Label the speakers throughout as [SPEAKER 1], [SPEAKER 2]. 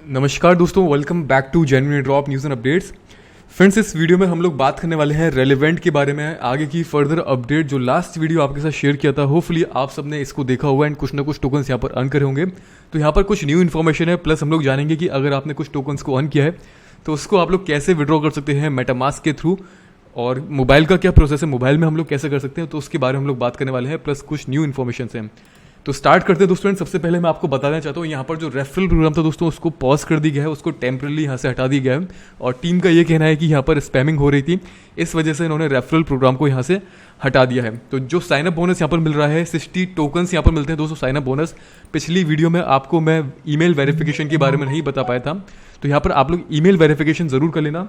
[SPEAKER 1] नमस्कार दोस्तों, welcome back to genuine drop news and updates. Friends, इस वीडियो में हम लोग बात करने वाले हैं रेलेवेंट के बारे में, आगे की फर्दर अपडेट। जो लास्ट वीडियो आपके साथ शेयर किया था, होपफुली आप सबने इसको देखा होगा एंड कुछ ना कुछ टोकन्स यहाँ पर अर्न करे होंगे। तो यहाँ पर कुछ न्यू इन्फॉर्मेशन है, प्लस हम लोग जानेंगे कि अगर आपने कुछ टोकन्स को अर्न किया है तो उसको आप लोग कैसे विड्रॉ कर सकते हैं मेटामास्क के थ्रू, और मोबाइल का क्या प्रोसेस है, मोबाइल में हम लोग कैसे कर सकते हैं, तो उसके बारे में हम लोग बात करने वाले हैं, प्लस कुछ न्यू इन्फॉर्मेशन हैं। तो स्टार्ट करते हैं दोस्तों। सबसे पहले मैं आपको बताना चाहता हूँ, यहाँ पर जो रेफरल प्रोग्राम था दोस्तों, उसको पॉज कर दी गया है, उसको टेम्परली यहाँ से हटा दिया गया है। और टीम का ये कहना है कि यहाँ पर स्पैमिंग हो रही थी, इस वजह से इन्होंने रेफरल प्रोग्राम को यहाँ से हटा दिया है। तो जो साइनअप बोनस यहाँ पर मिल रहा है, 60 टोकन्स यहाँ पर मिलते हैं दोस्तों साइनअप बोनस। पिछली वीडियो में आपको मैं ईमेल वेरिफिकेशन के बारे में नहीं बता पाया था, तो यहाँ पर आप लोग ईमेल वेरिफिकेशन ज़रूर कर लेना।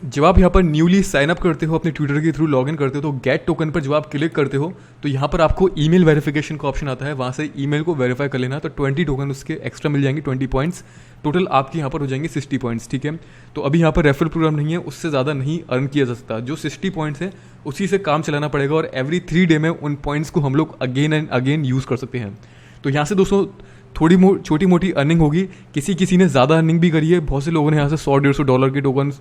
[SPEAKER 1] जब आप यहाँ पर न्यूली साइन अप करते हो, अपने ट्विटर के थ्रू लॉगिन करते हो, तो गेट टोकन पर जब आप क्लिक करते हो तो यहाँ पर आपको ईमेल वेरिफिकेशन का ऑप्शन आता है, वहाँ से ईमेल को वेरीफाई कर लेना। तो 20 टोकन उसके एक्स्ट्रा मिल जाएंगे, 20 पॉइंट्स टोटल आपके यहाँ पर हो जाएंगे 60 पॉइंट्स। ठीक है, तो अभी यहाँ पर रेफरल प्रोग्राम नहीं है, उससे ज़्यादा नहीं अर्न किया जा सकता। जो 60 पॉइंट्स है उसी से काम चलाना पड़ेगा, और एवरी 3 डे में उन पॉइंट्स को हम लोग अगेन एंड अगेन यूज़ कर सकते हैं। तो यहाँ से दोस्तों थोड़ी छोटी मोटी अर्निंग होगी। किसी ने ज़्यादा अर्निंग भी करी है, बहुत से लोगों ने यहाँ से $100-150 के टोकन्स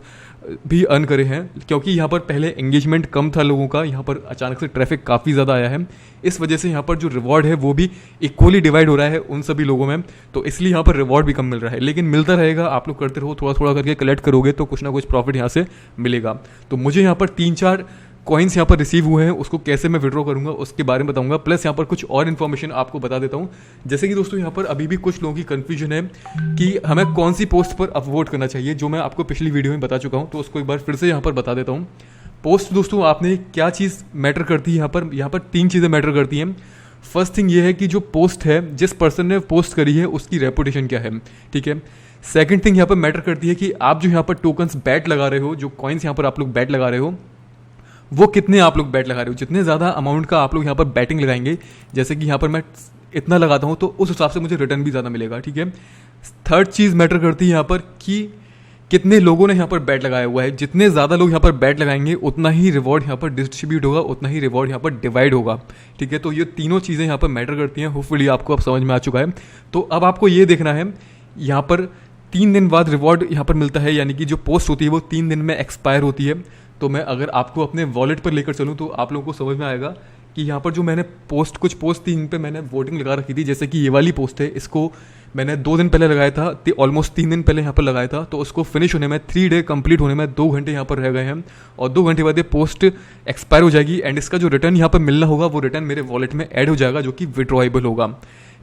[SPEAKER 1] भी अर्न करे हैं, क्योंकि यहाँ पर पहले एंगेजमेंट कम था लोगों का, यहाँ पर अचानक से ट्रैफिक काफ़ी ज़्यादा आया है, इस वजह से यहाँ पर जो रिवॉर्ड है वो भी इक्वली डिवाइड हो रहा है उन सभी लोगों में। तो इसलिए यहाँ पर रिवॉर्ड भी कम मिल रहा है, लेकिन मिलता रहेगा। आप लोग करते रहो, थोड़ा थोड़ा करके कलेक्ट करोगे तो कुछ ना कुछ प्रॉफिट यहाँ से मिलेगा। तो मुझे यहाँ पर 3-4 कॉइन्स यहाँ पर रिसीव हुए हैं, उसको कैसे मैं विड्रॉ करूंगा उसके बारे में बताऊंगा। प्लस यहाँ पर कुछ और इन्फॉर्मेशन आपको बता देता हूँ। जैसे कि दोस्तों यहाँ पर अभी भी कुछ लोगों की कन्फ्यूजन है कि हमें कौन सी पोस्ट पर अपवोट करना चाहिए, जो मैं आपको पिछली वीडियो में बता चुका हूँ, तो उसको एक बार फिर से यहाँ पर बता देता हूँ। पोस्ट दोस्तों आपने क्या चीज़ मैटर करती है, यहाँ पर 3 चीज़ें मैटर करती हैं। फर्स्ट थिंग ये है कि जो पोस्ट है, जिस पर्सन ने पोस्ट करी है उसकी रेपुटेशन क्या है। ठीक है, सेकंड थिंग यहाँ पर मैटर करती है कि आप जो यहाँ पर टोकन्स बैट लगा रहे हो, जो कॉइन्स यहाँ पर आप लोग बैट लगा रहे हो, वो कितने आप लोग बैट लगा रहे हो। जितने ज़्यादा अमाउंट का आप लोग यहाँ पर बैटिंग लगाएंगे, जैसे कि यहाँ पर मैं इतना लगाता हूँ, तो उस हिसाब से मुझे रिटर्न भी ज़्यादा मिलेगा। ठीक है, थर्ड चीज़ मैटर करती है यहाँ पर कि कितने लोगों ने यहाँ पर बैट लगाया हुआ है। जितने ज़्यादा लोग यहाँ पर बैट लगाएंगे उतना ही रिवॉर्ड यहाँ पर डिस्ट्रीब्यूट होगा, उतना ही रिवॉर्ड यहाँ पर डिवाइड होगा। ठीक है, तो ये तीनों चीज़ें यहाँ पर मैटर करती हैं। होपफुली आपको अब समझ में आ चुका है। तो अब आपको ये देखना है, यहाँ पर 3 दिन बाद रिवॉर्ड यहाँ पर मिलता है, यानी कि जो पोस्ट होती है वो 3 दिन में एक्सपायर होती है। तो मैं अगर आपको अपने वॉलेट पर लेकर चलूँ तो आप लोगों को समझ में आएगा कि यहाँ पर जो मैंने कुछ पोस्ट थी, इन पे मैंने वोटिंग लगा रखी थी। जैसे कि ये वाली पोस्ट है, इसको मैंने 2 दिन पहले लगाया था, ऑलमोस्ट 3 दिन पहले यहाँ पर लगाया था। तो उसको फिनिश होने में 3 डे कंप्लीट होने में 2 घंटे यहाँ पर रह गए हैं, और 2 घंटे बाद ये पोस्ट एक्सपायर हो जाएगी, एंड इसका जो रिटर्न यहाँ पर मिलना होगा वो रिटर्न मेरे वॉलेट में ऐड हो जाएगा, जो कि विड्रॉएबल होगा।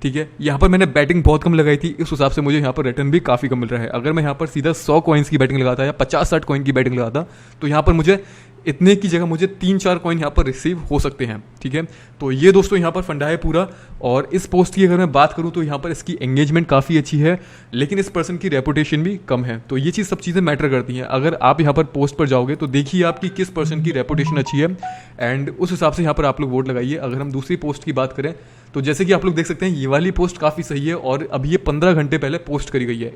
[SPEAKER 1] ठीक है, यहाँ पर मैंने बैटिंग बहुत कम लगाई थी, इस हिसाब से मुझे यहाँ पर रिटर्न भी काफ़ी कम मिल रहा है। अगर मैं यहाँ पर सीधा 100 कॉइन्स की बैटिंग लगाता या 50-60 कॉइन की बैटिंग लगाता, तो यहाँ पर मुझे इतने की जगह मुझे 3-4 कॉइन यहाँ पर रिसीव हो सकते हैं। ठीक है, तो ये दोस्तों यहाँ पर फंडा है पूरा। और इस पोस्ट की अगर मैं बात करूँ तो यहाँ पर इसकी एंगेजमेंट काफ़ी अच्छी है, लेकिन इस पर्सन की रेपुटेशन भी कम है। तो ये चीज़ सब चीज़ें मैटर करती हैं। अगर आप यहाँ पर पोस्ट पर जाओगे तो देखिए आपकी किस पर्सन की रेपुटेशन अच्छी है, एंड उस हिसाब से यहाँ पर आप लोग वोट लगाइए। अगर हम दूसरी पोस्ट की बात करें तो जैसे कि आप लोग देख सकते हैं, ये वाली पोस्ट काफ़ी सही है, और अभी ये 15 घंटे पहले पोस्ट करी गई है।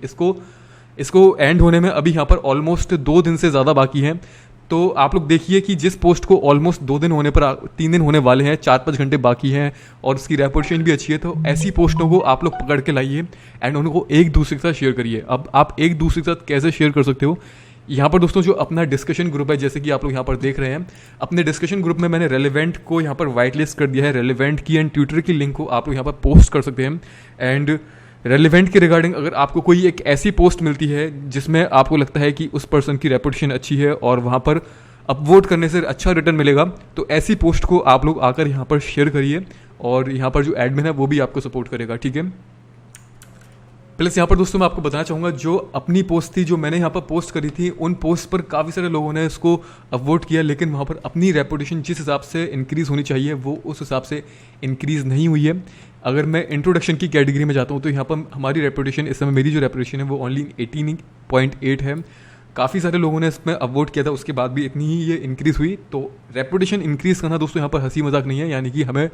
[SPEAKER 1] इसको एंड होने में अभी यहाँ पर ऑलमोस्ट 2 दिन से ज़्यादा बाकी है। तो आप लोग देखिए कि जिस पोस्ट को ऑलमोस्ट 2 दिन होने पर 3 दिन होने वाले हैं, 4-5 घंटे बाकी हैं, और उसकी रेपुटेशन भी अच्छी है, तो ऐसी पोस्टों को आप लोग पकड़ के लाइए एंड उनको एक दूसरे के साथ शेयर करिए। अब आप एक दूसरे के साथ कैसे शेयर कर सकते हो, यहाँ पर दोस्तों जो अपना डिस्कशन ग्रुप है, जैसे कि आप लोग यहाँ पर देख रहे हैं, अपने डिस्कशन ग्रुप में मैंने रेलेवेंट को यहाँ पर वाइट लिस्ट कर दिया है। रेलेवेंट की एंड ट्विटर की लिंक को आप लोग यहाँ पर पोस्ट कर सकते हैं। एंड रेलेवेंट के रिगार्डिंग अगर आपको कोई एक ऐसी पोस्ट मिलती है जिसमें आपको लगता है कि उस पर्सन की रेपुटेशन अच्छी है और वहाँ पर अपवोट करने से अच्छा रिटर्न मिलेगा, तो ऐसी पोस्ट को आप लोग आकर यहाँ पर शेयर करिए, और यहाँ पर जो एडमिन है वो भी आपको सपोर्ट करेगा। ठीक है, प्लस यहाँ पर दोस्तों मैं आपको बताना चाहूँगा, जो अपनी पोस्ट थी, जो मैंने यहाँ पर पोस्ट करी थी, उन पोस्ट पर काफ़ी सारे लोगों ने इसको अपवोट किया, लेकिन वहाँ पर अपनी रेपुटेशन जिस हिसाब से इंक्रीज़ होनी चाहिए वो उस हिसाब से इंक्रीज़ नहीं हुई है। अगर मैं इंट्रोडक्शन की कैटेगरी में जाता हूँ तो यहाँ पर हमारी रेपुटेशन, इस समय मेरी जो रेपुटेशन है वो ओनली 18.8 है। काफ़ी सारे लोगों ने इसमें अपवोट किया था, उसके बाद भी इतनी ही ये इंक्रीज़ हुई। तो रेपुटेशन इंक्रीज़ करना दोस्तों यहाँ पर हंसी मजाक नहीं है, यानी कि हमें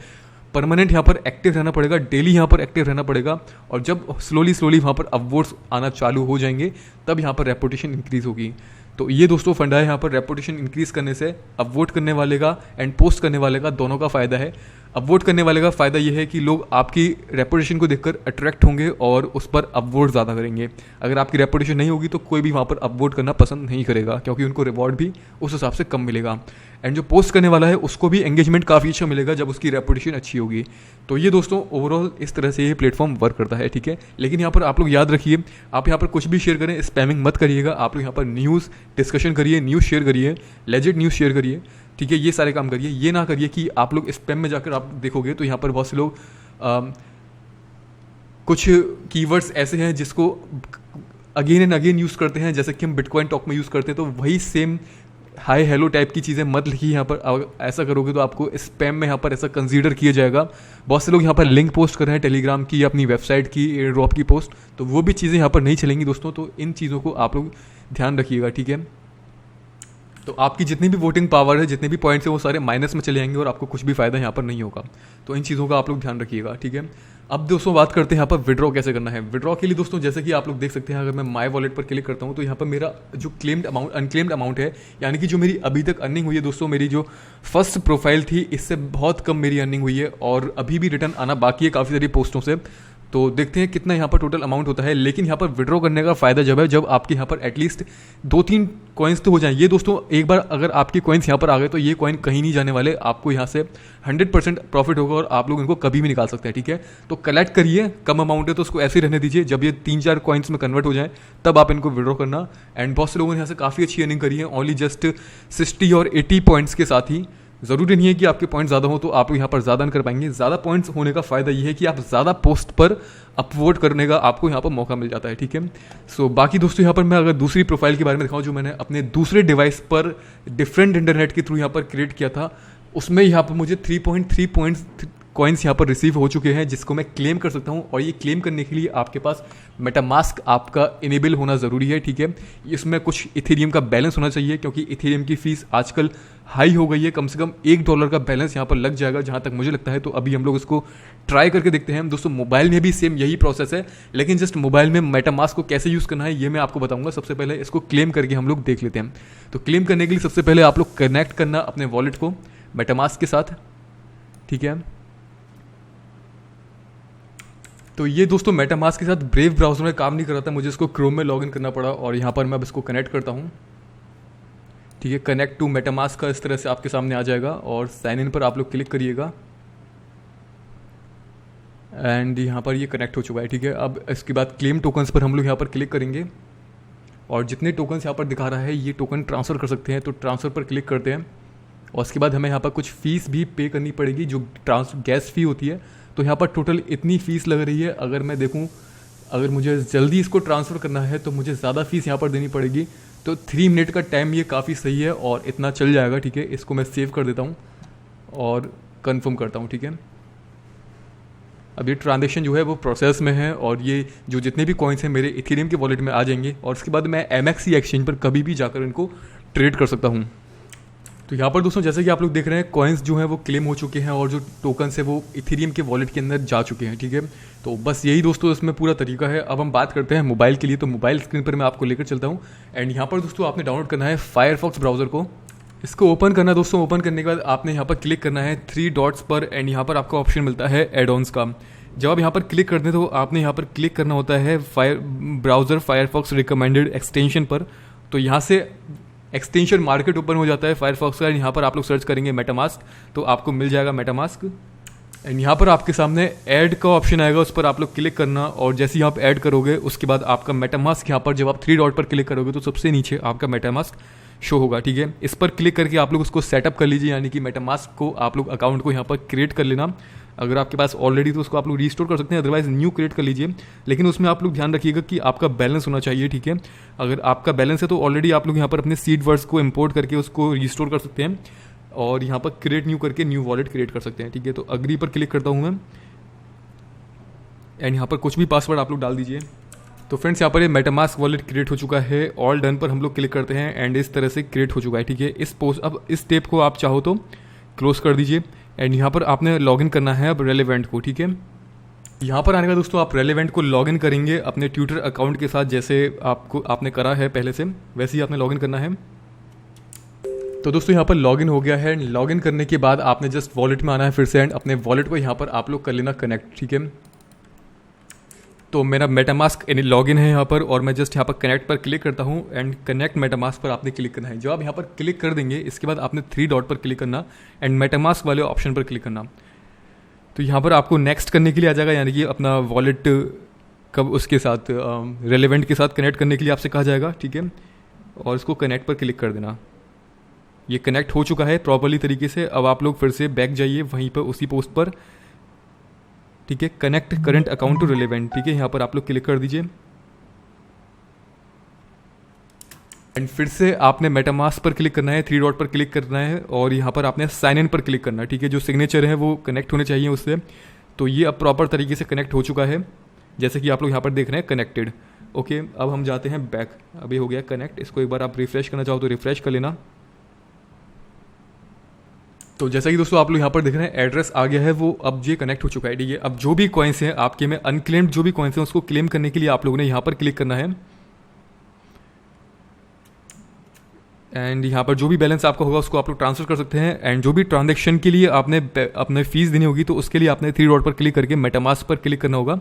[SPEAKER 1] परमानेंट यहाँ पर एक्टिव रहना पड़ेगा, डेली यहाँ पर एक्टिव रहना पड़ेगा, और जब स्लोली वहाँ पर अपवोट्स आना चालू हो जाएंगे तब यहाँ पर रेपुटेशन इंक्रीज़ होगी। तो ये दोस्तों फंडा है यहाँ पर रेपुटेशन इंक्रीज़ करने से अपवोट करने वाले का एंड पोस्ट करने वाले का दोनों का फ़ायदा है। अपवोट करने वाले का फ़ायदा ये है कि लोग आपकी रेपुटेशन को देखकर अट्रैक्ट होंगे और उस पर अपवोट ज़्यादा करेंगे। अगर आपकी रेपुटेशन नहीं होगी तो कोई भी वहाँ पर अपवोट करना पसंद नहीं करेगा, क्योंकि उनको रिवॉर्ड भी उस हिसाब से कम मिलेगा। एंड जो पोस्ट करने वाला है उसको भी एंगेजमेंट काफ़ी अच्छा मिलेगा जब उसकी रेपुटेशन अच्छी होगी। तो ये दोस्तों ओवरऑल इस तरह से ये प्लेटफॉर्म वर्क करता है, ठीक है। लेकिन यहाँ पर आप लोग याद रखिए, आप यहाँ पर कुछ भी शेयर करें स्पैमिंग मत करिएगा। आप लोग यहाँ पर न्यूज़ डिस्कशन करिए, न्यूज़ शेयर करिए, लेजिट न्यूज़ शेयर करिए, ठीक है। ये सारे काम करिए। ये ना करिए कि आप लोग स्पैम में जाकर आप देखोगे तो यहाँ पर बहुत से लोग कुछ कीवर्ड्स ऐसे हैं जिसको अगेन एंड अगेन यूज़ करते हैं, जैसे कि हम बिटकॉइन टॉक में यूज़ करते हैं। तो वही सेम हाय हेलो टाइप की चीज़ें मत लिखिए यहाँ पर। अगर ऐसा करोगे तो आपको स्पैम में यहाँ पर ऐसा कंसीडर किया जाएगा। बहुत से लोग यहाँ पर लिंक पोस्ट कर रहे हैं टेलीग्राम की या अपनी वेबसाइट की एयर ड्रॉप की पोस्ट, तो वो भी चीज़ें यहाँ पर नहीं चलेंगी दोस्तों। तो इन चीज़ों को आप लोग ध्यान रखिएगा, ठीक है। तो आपकी जितनी भी वोटिंग पावर है, जितने भी पॉइंट्स हैं, वो सारे माइनस में चले जाएंगे और आपको कुछ भी फायदा यहाँ पर नहीं होगा। तो इन चीज़ों का आप लोग ध्यान रखिएगा, ठीक है। अब दोस्तों बात करते हैं यहाँ पर विड्रॉ कैसे करना है। विड्रॉ के लिए दोस्तों जैसे कि आप लोग देख सकते हैं, अगर मैं माय वॉलेट पर क्लिक करता हूँ तो यहाँ पर मेरा जो क्लेम्ड अमाउंट अनक्लेम्ड अमाउंट है, यानी कि जो मेरी अभी तक अर्निंग हुई है दोस्तों, मेरी जो फर्स्ट प्रोफाइल थी इससे बहुत कम मेरी अर्निंग हुई है और अभी भी रिटर्न आना बाकी है काफ़ी सारी पोस्टों से। तो देखते हैं कितना यहाँ पर टोटल अमाउंट होता है। लेकिन यहाँ पर विड्रॉ करने का फ़ायदा जब है जब आपके यहाँ पर एटलीस्ट 2-3 कॉइन्स तो हो जाएं। ये दोस्तों एक बार अगर आपके कॉइन्स यहाँ पर आ गए तो ये कॉइन कहीं नहीं जाने वाले, आपको यहाँ से 100% प्रॉफिट होगा और आप लोग इनको कभी भी निकाल सकते हैं, ठीक है। तो कलेक्ट करिए, कम अमाउंट है तो उसको ऐसे ही रहने दीजिए। जब ये 3-4 कॉइन्स में कन्वर्ट हो जाए तब आप इनको विड्रॉ करना। एंड बहुत से लोगों ने यहाँ से काफ़ी अच्छी अर्निंग करी है, ओनली जस्ट 60 और 80 पॉइंट्स के साथ ही। ज़रूरी नहीं है कि आपके पॉइंट ज़्यादा हो तो आप यहाँ पर ज़्यादा अर्न कर पाएंगे। ज़्यादा पॉइंट्स होने का फ़ायदा ये है कि आप ज़्यादा पोस्ट पर अपवोट करने का आपको यहाँ पर मौका मिल जाता है, ठीक है। सो बाकी दोस्तों यहाँ पर मैं अगर दूसरी प्रोफाइल के बारे में दिखाऊँ जो मैंने अपने दूसरे डिवाइस पर डिफरेंट इंटरनेट के थ्रू यहाँ पर क्रिएट किया था, उसमें यहाँ पर मुझे 3.3 पॉइंट्स कॉइन्स यहाँ पर रिसीव हो चुके हैं जिसको मैं क्लेम कर सकता हूँ। और ये क्लेम करने के लिए आपके पास मेटामास्क आपका इनेबल होना ज़रूरी है, ठीक है। इसमें कुछ इथेरियम का बैलेंस होना चाहिए क्योंकि इथेरियम की फ़ीस आजकल हाई हो गई है। कम से कम $1 का बैलेंस यहाँ पर लग जाएगा जहाँ तक मुझे लगता है। तो अभी हम लोग इसको ट्राई करके देखते हैं। दोस्तों मोबाइल में भी सेम यही प्रोसेस है, लेकिन जस्ट मोबाइल में मेटामास्क को कैसे यूज़ करना है ये मैं आपको बताऊँगा। सबसे पहले इसको क्लेम करके हम लोग देख लेते हैं। तो क्लेम करने के लिए सबसे पहले आप लोग कनेक्ट करना अपने वॉलेट को मेटामास्क के साथ, ठीक है। तो ये दोस्तों मेटामास्क के साथ ब्रेव ब्राउज़र में काम नहीं कर रहा था, मुझे इसको क्रोम में लॉगिन करना पड़ा और यहाँ पर मैं अब इसको कनेक्ट करता हूँ, ठीक है। कनेक्ट टू मेटामास्क का इस तरह से आपके सामने आ जाएगा और साइन इन पर आप लोग क्लिक करिएगा एंड यहाँ पर ये कनेक्ट हो चुका है, ठीक है। अब इसके बाद क्लेम टोकन्स पर हम लोग यहाँ पर क्लिक करेंगे और जितने टोकन्स यहाँ पर दिखा रहा है ये टोकन ट्रांसफ़र कर सकते हैं, तो ट्रांसफ़र पर क्लिक करते हैं। और उसके बाद हमें यहाँ पर कुछ फ़ीस भी पे करनी पड़ेगी जो गैस फ़ी होती है। तो यहाँ पर टोटल इतनी फ़ीस लग रही है। अगर मैं देखूँ, अगर मुझे जल्दी इसको ट्रांसफ़र करना है तो मुझे ज़्यादा फ़ीस यहाँ पर देनी पड़ेगी। तो 3 मिनट का टाइम ये काफ़ी सही है और इतना चल जाएगा, ठीक है। इसको मैं सेव कर देता हूँ और कंफर्म करता हूँ, ठीक है। अब ये ट्रांजेक्शन जो है वो प्रोसेस में है और ये जो जितने भी कॉइन्स हैं मेरे इथेरियम के वॉलेट में आ जाएंगे और उसके बाद मैं MXC एक्सचेंज पर कभी भी जाकर इनको ट्रेड कर सकता हूँ। तो यहाँ पर दोस्तों जैसे कि आप लोग देख रहे हैं कॉइन्स जो हैं वो क्लेम हो चुके हैं और जो टोकन्स है वो इथेरियम के वॉलेट के अंदर जा चुके हैं, ठीक है। तो बस यही दोस्तों इसमें पूरा तरीका है। अब हम बात करते हैं मोबाइल के लिए। तो मोबाइल स्क्रीन पर मैं आपको लेकर चलता हूँ एंड यहाँ पर दोस्तों आपने डाउनलोड करना है फायरफॉक्स ब्राउज़र को। इसको ओपन करना दोस्तों, ओपन करने के बाद आपने यहाँ पर क्लिक करना है 3 डॉट्स पर एंड यहाँ पर आपको ऑप्शन मिलता है एड ऑन्स का। जब आप यहाँ पर क्लिक करते हैं तो आपने यहाँ पर क्लिक करना होता है ब्राउज़र फायरफॉक्स रिकमेंडेड एक्सटेंशन पर। तो यहाँ से एक्सटेंशन मार्केट ओपन हो जाता है फायरफॉक्स का। यहाँ पर आप लोग सर्च करेंगे मेटामास्क तो आपको मिल जाएगा मेटामास्क एंड यहाँ पर आपके सामने ऐड का ऑप्शन आएगा, उस पर आप लोग क्लिक करना और जैसे ही आप ऐड करोगे उसके बाद आपका मेटामास्क यहाँ पर जब आप 3 डॉट पर क्लिक करोगे तो सबसे नीचे आपका मेटामास्क शो होगा, ठीक है। इस पर क्लिक करके आप लोग उसको सेटअप कर लीजिए, यानी कि मेटामास्क को आप लोग अकाउंट को यहाँ पर क्रिएट कर लेना। अगर आपके पास ऑलरेडी तो उसको आप लोग रीस्टोर कर सकते हैं, अदरवाइज न्यू क्रिएट कर लीजिए। लेकिन उसमें आप लोग ध्यान रखिएगा कि आपका बैलेंस होना चाहिए, ठीक है। अगर आपका बैलेंस है तो ऑलरेडी आप लोग यहाँ पर अपने सीड वर्ड्स को इंपोर्ट करके उसको रीस्टोर कर सकते हैं और यहाँ पर क्रिएट न्यू करके न्यू वॉलेट क्रिएट कर सकते हैं, ठीक है। तो अग्री पर क्लिक करता हूँ मैं एंड यहाँ पर कुछ भी पासवर्ड आप लोग डाल दीजिए। तो फ्रेंड्स यहाँ पर ये मेटामास्क वॉलेट क्रिएट हो चुका है। ऑल डन पर हम लोग क्लिक करते हैं एंड इस तरह से क्रिएट हो चुका है, ठीक है। अब इस स्टेप को आप चाहो तो क्लोज कर दीजिए एंड यहाँ पर आपने लॉगिन करना है अब रेलेवेंट को, ठीक है। यहाँ पर आने का दोस्तों आप रेलेवेंट को लॉगिन करेंगे अपने ट्विटर अकाउंट के साथ, जैसे आपने करा है पहले से वैसे ही आपने लॉगिन करना है। तो दोस्तों यहाँ पर लॉगिन हो गया है एंड लॉगिन करने के बाद आपने जस्ट वॉलेट में आना है फिर से एंड अपने वॉलेट को यहाँ पर आप लोग कर लेना कनेक्ट, ठीक है। तो मेरा मेटामास्क लॉगिन है यहाँ पर और मैं जस्ट यहाँ पर कनेक्ट पर क्लिक करता हूँ एंड कनेक्ट मेटामास्क पर आपने क्लिक करना है। जब आप यहाँ पर क्लिक कर देंगे इसके बाद आपने 3 डॉट पर क्लिक करना एंड मेटामास्क वाले ऑप्शन पर क्लिक करना। तो यहाँ पर आपको नेक्स्ट करने के लिए आ जाएगा, यानी कि अपना वॉलेट कब उसके साथ रेलेवेंट के साथ कनेक्ट करने के लिए आपसे कहा जाएगा, ठीक है। और इसको कनेक्ट पर क्लिक कर देना। ये कनेक्ट हो चुका है प्रॉपर्ली तरीके से। अब आप लोग फिर से बैक जाइए वहीं पर उसी पोस्ट पर, ठीक है, connect current account to relevant, ठीक है। यहाँ पर आप लोग क्लिक कर दीजिए एंड फिर से आपने मेटामास्क पर क्लिक करना है, 3 डॉट पर क्लिक करना है और यहाँ पर आपने साइन इन पर क्लिक करना है, ठीक है। जो सिग्नेचर है वो कनेक्ट होने चाहिए उससे। तो ये अब प्रॉपर तरीके से कनेक्ट हो चुका है, जैसे कि आप लोग यहाँ पर देख रहे हैं कनेक्टेड। ओके, अब हम जाते हैं बैक। अभी हो गया कनेक्ट। इसको एक बार आप रिफ्रेश करना चाहो तो रिफ्रेश कर लेना। तो जैसा कि दोस्तों आप लोग यहाँ पर देख रहे हैं एड्रेस आ गया है, वो अब ये कनेक्ट हो चुका है, ठीक है। अब जो भी कॉइन्स हैं आपके में अनक्लेम्ड जो भी कॉइन्स हैं उसको क्लेम करने के लिए आप लोगों ने यहाँ पर क्लिक करना है एंड यहाँ पर जो भी बैलेंस आपका होगा उसको आप लोग ट्रांसफर कर सकते हैं। एंड जो भी ट्रांजैक्शन के लिए आपने अपने फीस देनी होगी तो उसके लिए आपने 3 डॉट पर क्लिक करके मेटामास्क पर क्लिक करना होगा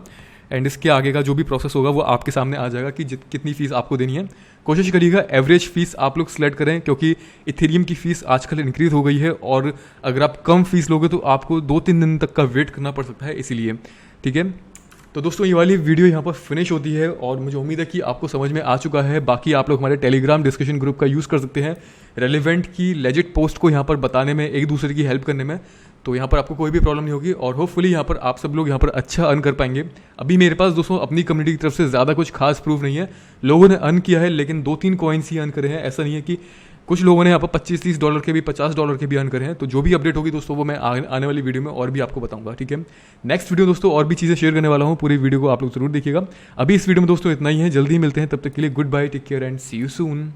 [SPEAKER 1] एंड इसके आगे का जो भी प्रोसेस होगा वो आपके सामने आ जाएगा कि कितनी फीस आपको देनी है। कोशिश करिएगा एवरेज फीस आप लोग सेलेक्ट करें, क्योंकि इथेरियम की फीस आजकल इंक्रीज हो गई है और अगर आप कम फीस लोगे तो आपको 2-3 दिन तक का वेट करना पड़ सकता है, इसीलिए, ठीक है। तो दोस्तों ये वाली वीडियो यहाँ पर फिनिश होती है और मुझे उम्मीद है कि आपको समझ में आ चुका है। बाकी आप लोग हमारे टेलीग्राम डिस्कशन ग्रुप का यूज़ कर सकते हैं रेलिवेंट की लेजिट पोस्ट को यहाँ पर बताने में, एक दूसरे की हेल्प करने में। तो यहाँ पर आपको कोई भी प्रॉब्लम नहीं होगी और होपफुली यहाँ पर आप सब लोग यहाँ पर अच्छा अर्न कर पाएंगे। अभी मेरे पास दोस्तों अपनी कम्युनिटी की तरफ से ज़्यादा कुछ खास प्रूफ नहीं है। लोगों ने अर्न किया है लेकिन 2-3 कॉइन्स ही अर्न करे हैं, ऐसा नहीं है कि कुछ लोगों ने यहाँ पर $25-30 के भी, $50 के भी अर्न करे हैं। तो जो भी अपडेट होगी दोस्तों वो मैं आने वाली वीडियो में और भी आपको बताऊंगा, ठीक है। नेक्स्ट वीडियो दोस्तों और भी चीज़ें शेयर करने वाला हूँ, पूरी वीडियो को आप लोग जरूर देखिएगा। अभी इस वीडियो में दोस्तों इतना ही है, जल्दी मिलते हैं, तब तक के लिए goodbye, take care and see you soon.